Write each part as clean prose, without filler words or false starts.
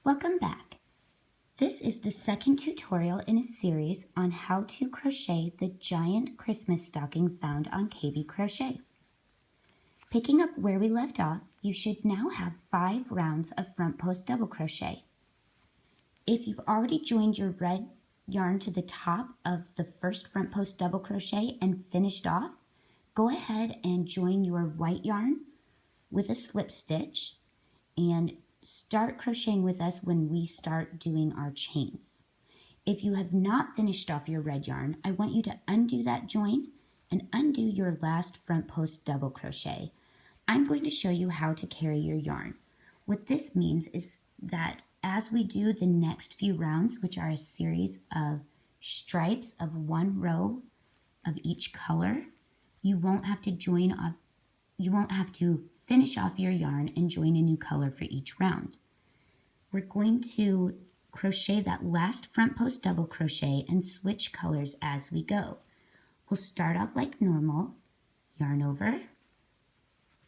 Welcome back. This is the second tutorial in a series on how to crochet the giant Christmas stocking found on KB Crochet. Picking up where we left off, you should now have 5 rounds of front post double crochet. If you've already joined your red yarn to the top of the first front post double crochet and finished off, go ahead and join your white yarn with a slip stitch and start crocheting with us when we start doing our chains. If you have not finished off your red yarn, I want you to undo that join and undo your last front post double crochet. I'm going to show you how to carry your yarn. What this means is that as we do the next few rounds, which are a series of stripes of 1 row of each color, you won't have to finish off your yarn and join a new color for each round. We're going to crochet that last front post double crochet and switch colors as we go. We'll start off like normal, yarn over,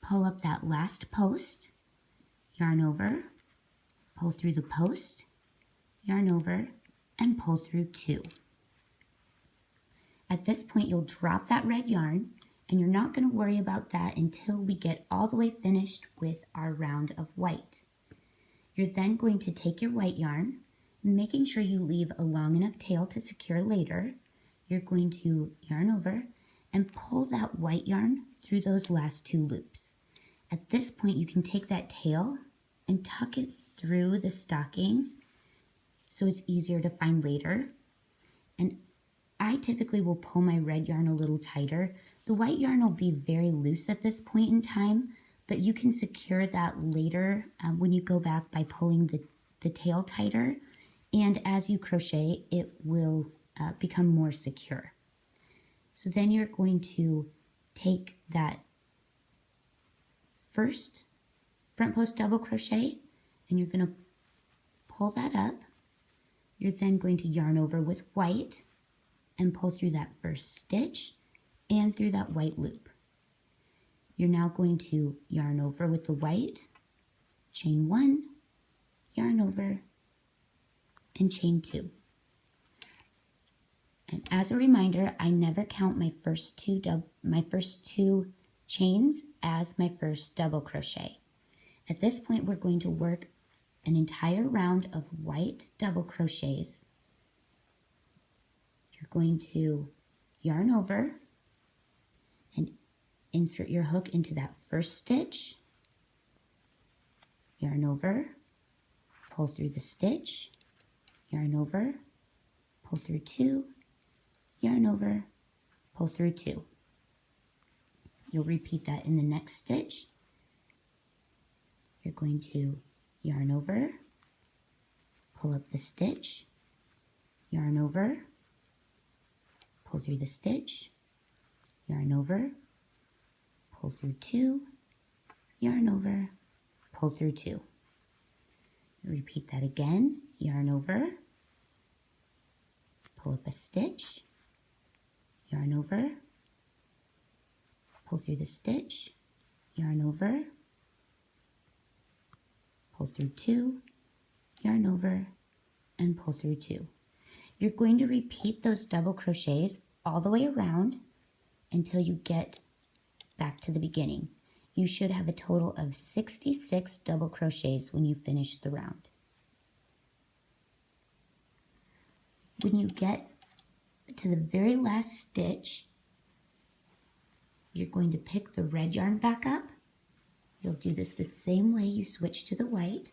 pull up that last post, yarn over, pull through the post, yarn over, and pull through 2. At this point, you'll drop that red yarn, and you're not going to worry about that until we get all the way finished with our round of white. You're then going to take your white yarn, making sure you leave a long enough tail to secure later. You're going to yarn over and pull that white yarn through those last 2 loops. At this point, you can take that tail and tuck it through the stocking so it's easier to find later. And I typically will pull my red yarn a little tighter. The white yarn will be very loose at this point in time, but you can secure that later when you go back by pulling the tail tighter. And as you crochet, it will become more secure. So then you're going to take that first front post double crochet and you're going to pull that up. You're then going to yarn over with white and pull through that first stitch and through that white loop. You're now going to yarn over with the white, chain 1, yarn over, and chain 2. And as a reminder, I never count my first two chains as my first double crochet. At this point, we're going to work an entire round of white double crochets. You're going to yarn over and insert your hook into that first stitch, yarn over, pull through the stitch, yarn over, pull through 2, yarn over, pull through 2. You'll repeat that in the next stitch. You're going to yarn over, pull up the stitch, yarn over, pull through the stitch, yarn over, pull through 2, yarn over, pull through 2. Repeat that again, yarn over, pull up a stitch, yarn over, pull through the stitch, yarn over, pull through 2, yarn over, and pull through 2. You're going to repeat those double crochets all the way around until you get back to the beginning. You should have a total of 66 double crochets when you finish the round. When you get to the very last stitch, you're going to pick the red yarn back up. You'll do this the same way you switch to the white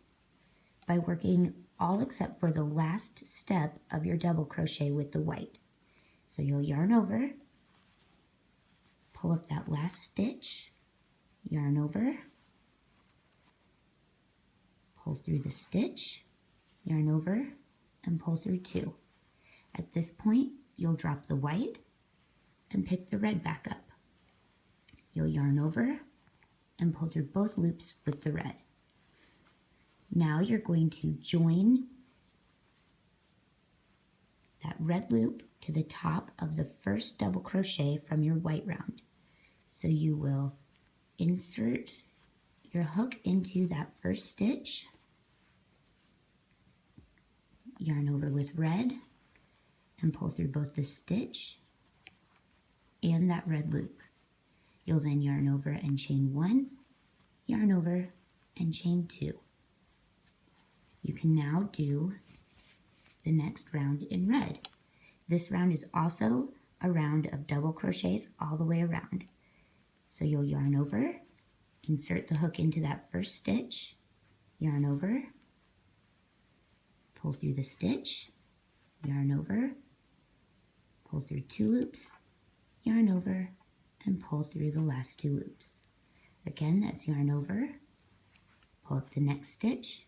by working all except for the last step of your double crochet with the white. So you'll yarn over, pull up that last stitch, yarn over, pull through the stitch, yarn over, and pull through 2. At this point, you'll drop the white and pick the red back up. You'll yarn over and pull through both loops with the red. Now you're going to join that red loop to the top of the first double crochet from your white round. So you will insert your hook into that first stitch, yarn over with red, and pull through both the stitch and that red loop. You'll then yarn over and chain 1, yarn over and chain 2. You can now do the next round in red. This round is also a round of double crochets all the way around. So you'll yarn over, insert the hook into that first stitch, yarn over, pull through the stitch, yarn over, pull through 2 loops, yarn over, and pull through the last 2 loops. Again, that's yarn over, pull up the next stitch,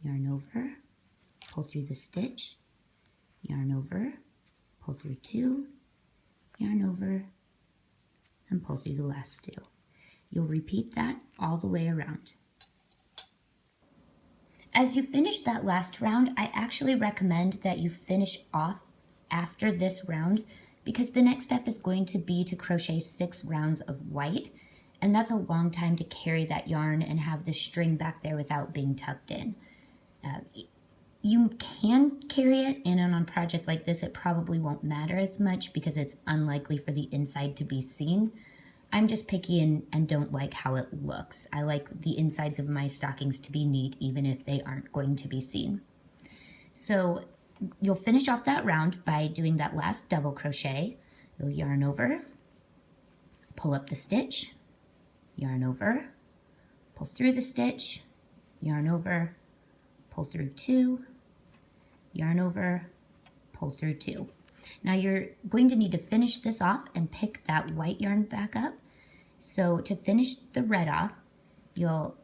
yarn over, pull through the stitch, yarn over, pull through 2, yarn over, and pull through the last 2. You'll repeat that all the way around. As you finish that last round, I actually recommend that you finish off after this round, because the next step is going to be to crochet 6 rounds of white, and that's a long time to carry that yarn and have the string back there without being tucked in. You can carry it, and on a project like this, it probably won't matter as much because it's unlikely for the inside to be seen. I'm just picky and don't like how it looks. I like the insides of my stockings to be neat, even if they aren't going to be seen. So you'll finish off that round by doing that last double crochet. You'll yarn over, pull up the stitch, yarn over, pull through the stitch, yarn over, pull through 2, yarn over, pull through 2. Now you're going to need to finish this off and pick that white yarn back up. So to finish the red off, you'll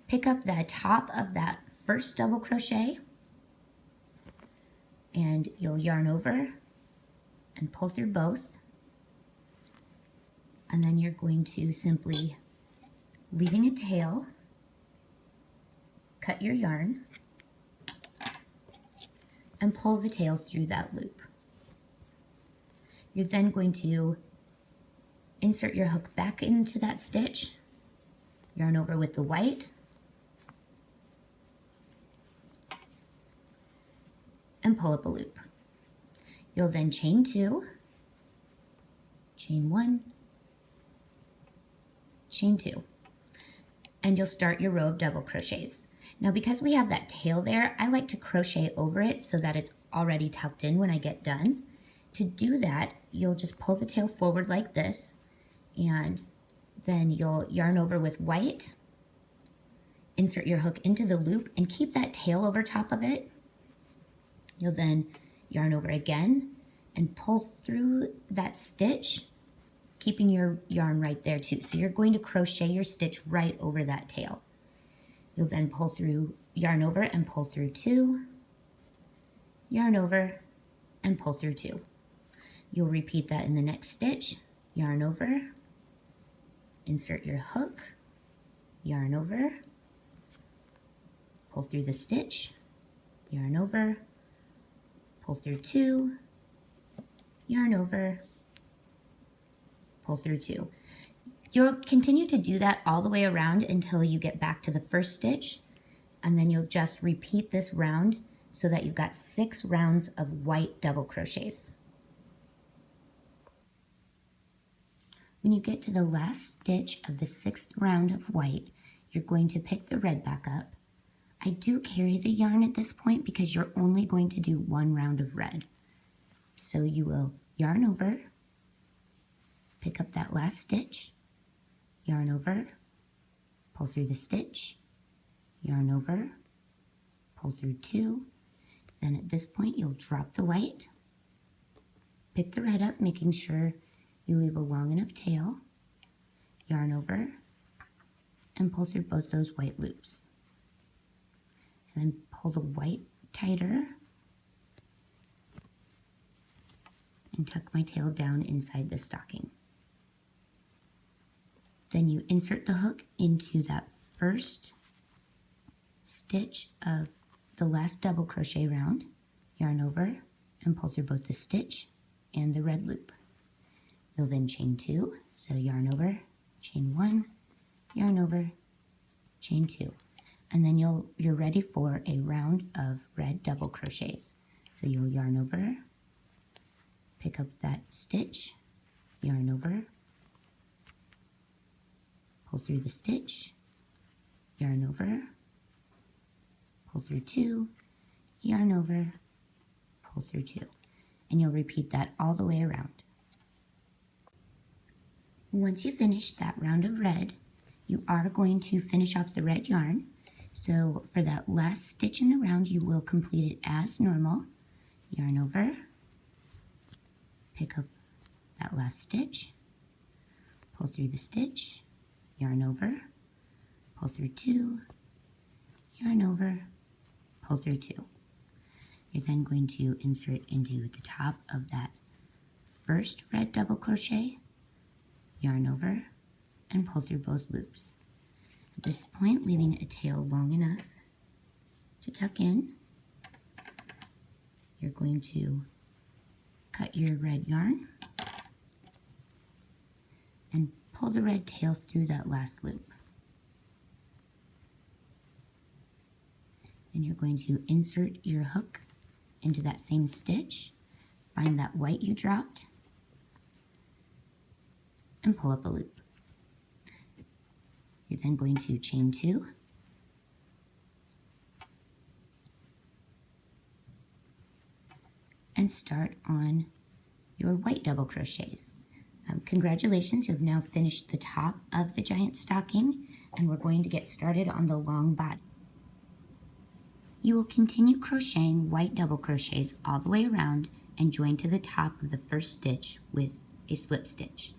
pick up the top of that first double crochet, and you'll yarn over and pull through both. And then you're going to simply, leaving a tail, cut your yarn and pull the tail through that loop. You're then going to insert your hook back into that stitch, yarn over with the white, and pull up a loop. You'll then chain 2, chain 1, chain 2, and you'll start your row of double crochets. Now, because we have that tail there, I like to crochet over it so that it's already tucked in when I get done. To do that, you'll just pull the tail forward like this, and then you'll yarn over with white, insert your hook into the loop, and keep that tail over top of it. You'll then yarn over again and pull through that stitch, keeping your yarn right there too. So you're going to crochet your stitch right over that tail. You'll then pull through, yarn over and pull through 2, yarn over and pull through 2. You'll repeat that in the next stitch, yarn over, insert your hook, yarn over, pull through the stitch, yarn over, pull through 2, yarn over, pull through 2. You'll continue to do that all the way around until you get back to the first stitch, and then you'll just repeat this round so that you've got 6 rounds of white double crochets. When you get to the last stitch of the 6th round of white, you're going to pick the red back up. I do carry the yarn at this point because you're only going to do 1 round of red. So you will yarn over, pick up that last stitch, yarn over, pull through the stitch, yarn over, pull through 2. Then at this point you'll drop the white, pick the red up, making sure you leave a long enough tail, yarn over, and pull through both those white loops. And then pull the white tighter and tuck my tail down inside the stocking. Then you insert the hook into that first stitch of the last double crochet round, yarn over, and pull through both the stitch and the red loop. You'll then chain 2, so yarn over, chain 1, yarn over, chain 2. And then you're ready for a round of red double crochets. So you'll yarn over, pick up that stitch, yarn over, pull through the stitch, yarn over, pull through 2, yarn over, pull through 2. And you'll repeat that all the way around. Once you finish that round of red, you are going to finish off the red yarn. So for that last stitch in the round, you will complete it as normal. Yarn over, pick up that last stitch, pull through the stitch, yarn over, pull through 2, yarn over, pull through 2. You're then going to insert into the top of that first red double crochet, yarn over, and pull through both loops. At this point, leaving a tail long enough to tuck in, you're going to cut your red yarn and pull the red tail through that last loop. Then you're going to insert your hook into that same stitch, find that white you dropped, and pull up a loop. You're then going to chain 2, and start on your white double crochets. Congratulations, you have now finished the top of the giant stocking, and we're going to get started on the long body. You will continue crocheting white double crochets all the way around and join to the top of the first stitch with a slip stitch.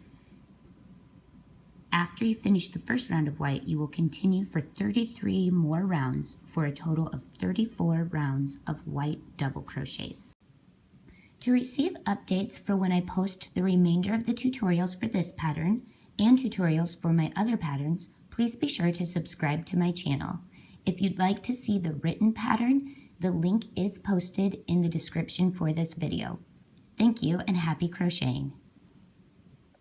After you finish the first round of white, you will continue for 33 more rounds for a total of 34 rounds of white double crochets. To receive updates for when I post the remainder of the tutorials for this pattern and tutorials for my other patterns, please be sure to subscribe to my channel. If you'd like to see the written pattern, the link is posted in the description for this video. Thank you and happy crocheting!